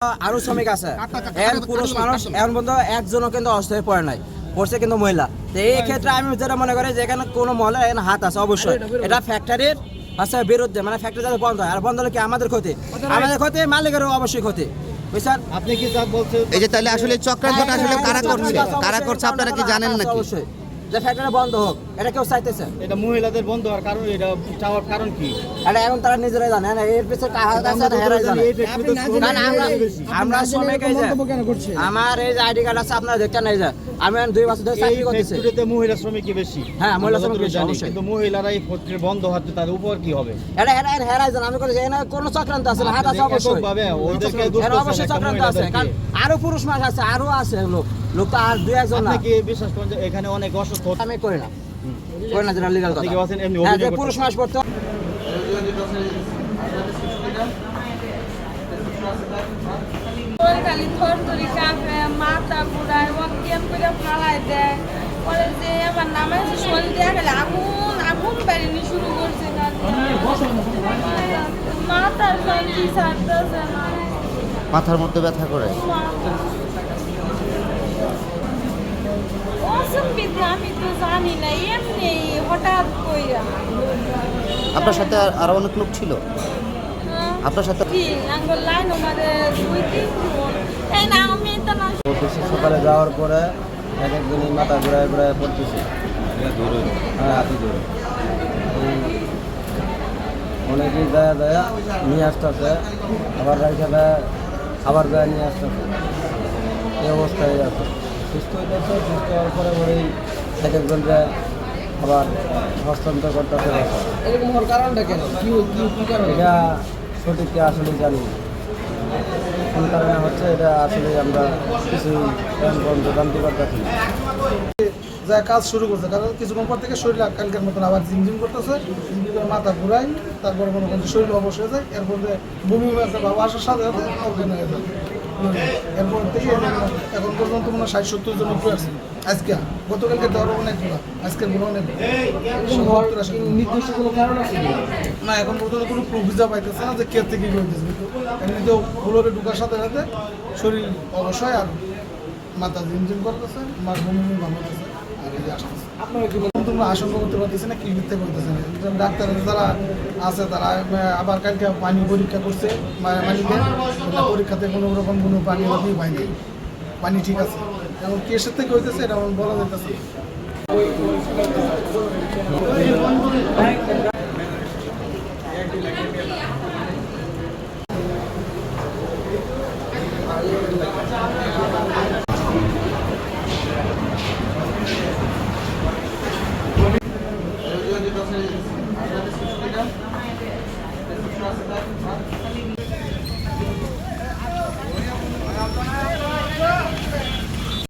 আরো শ্রমিক আছে, এখন পুরুষ মানুষ এখন পর্যন্ত একজনও কিন্তু অসুস্থ হয়ে পড়ে নাই, পড়ছে কিন্তু মহিলা। তো এই ক্ষেত্রে আমি যেটা মনে করি যে এখানে কোনো মহিলার এখানে হাত আছে অবশ্যই, এটা ফ্যাক্টরির বিরুদ্ধে, মানে ফ্যাক্টরি যাতে বন্ধ হয়, আর বন্ধ হলে কি আমাদের ক্ষতি, আমাদের ক্ষতি, মালিকেরও অবশ্যই ক্ষতি, বুঝছেন? আপনি কি যা বলছেন এই যে তাহলে আসলে চক্রান্তটা আসলে কারা করছে আপনারা কি জানেন নাকি? অবশ্যই যে ফ্যাক্টরি বন্ধ হোক, এটা কেউ চাইতেছে? এটা মহিলাদের বন্ধ হওয়ার কারণ, এটা চাওয়ার কারণ কি? এটা এখন তারা নিজেরাই জানে, না এর পিছনে কারা আছে না হেরাই জানে। কারণ আমরা শ্রমিক, এই যে আমার এই যে আইডি কার্ড আছে আপনারা দেখছেন, এই যে আমি 2 বছর ধরে চাকরি করতেছি। ফ্যাক্টরিতে মহিলা শ্রমিকই বেশি। হ্যাঁ, মহিলা শ্রমিক আমরা বেশি, জানি, অবশ্যই। কিন্তু মহিলারা এই ফ্যাক্টরি বন্ধ হচ্ছে, তাদের উপর কি হবে? এটা হেরাই জানে, আমি করেছি এখানে কোনো চক্রান্ত আছে না, হাত আছে অবশ্যই, এককভাবে ওদেরকে দোষ এর করছেন অবশ্যই একটা চক্রান্ত আছে, কারণ মহিলাদেরকে। আরো পুরুষ মানুষ আছে, আরো আছে লোক তো আর 2-1 না। আপনি কি বিশ্বাস করেন যে এখানে অনেক অসুস্থ? আমি করি না যেটা লিগাল কথা। আপনি কি বলছেন এমনি হ্যাঁ, যে অভিনয় পুরুষ করতেছেন? মানুষ পড়তো খালি থরথরি কাঁপে, মাথা ঘুরায়, অজ্ঞান করে ফালাই দেয়। পরে যে আবার নামে শরীর দেয়া গেলে আগুন বেরিয়ে শুরু করছে। মাথার শান্তি ছাড়তেছে না। মাথার মধ্যে ব্যথা করে? অসম্বিত আমি তো জানি না, এমনি হঠাৎ কইরা। আপনার সাথে আরো অনেক লোক ছিল? আপনার সাথে কি আঙ্গুল লাইন আমাদের 2-3 জন। এই না আমি তো না। অফিসে সকালে যাওয়ার পরে এক একদিনই মাথা ঘুরায় ঘুরায় পড়তেছি। হ্যাঁ, হাতি ধরে অনেকেই দেয়া নিয়ে আসতেছে, আবার রাইখে দেয়, আবার দেয় নিয়ে আসতেছে, এই অবস্থায় আছে। সুস্থ হইতেছে, সুস্থ হওয়ার পরে ওই এক একজনকে আবার হস্তান্তর করতেছে। এরকম হওয়ার কারণটা কেন? কি কারণ? এটা সঠিকটা আসলে জানি না। কোন কারণে হচ্ছে এটা আসলে আমরা কিছু পর্যন্ত জানতে পারতেছি না। যা কাজ শুরু করছে, কারণ কিছুক্ষণ পর থেকে শরীর কালকের মতন আবার ঝিমঝিম করতেছে, মাথা ঘুরাই, তারপরে মনে করছে শরীর অবশ হয়ে যায়, এরপর বমি একটা ভাব আসার সাথে সাথে অজ্ঞান হয়ে যায়। এরপর থেকে এখন পর্যন্ত মনে হয় 60-70 জন উপরে আছে। আজকে গতকালকে ধরো অনেকগুলো, আজকের গুলো অনেক নির্দিষ্ট কোনো কারণ আছে না, এখন পর্যন্ত কোনো প্রভিজা পাইতেছে না যে কে থেকে কি করতেছে। কিন্তু এমনিতেও ফ্লোরে ঢুকার সাথে সাথে শরীর অবশ্যই আর মাথা ঝিমঝিম করতেছে, মার বমি ভাঙতেছে, আর এই যে আসতেছে। তোমরা আশঙ্কা করতে পারতেছে না, কি করতে পারতেছে না। ডাক্তার যারা আছে তারা আবার কালকে পানি পরীক্ষা করছে, মানিকে পরীক্ষাতে কোনো রকম কোনো পানি পায়নি, পানি ঠিক আছে। এখন কেসের থেকে হইতেছে এটা বলা যাইতেছে।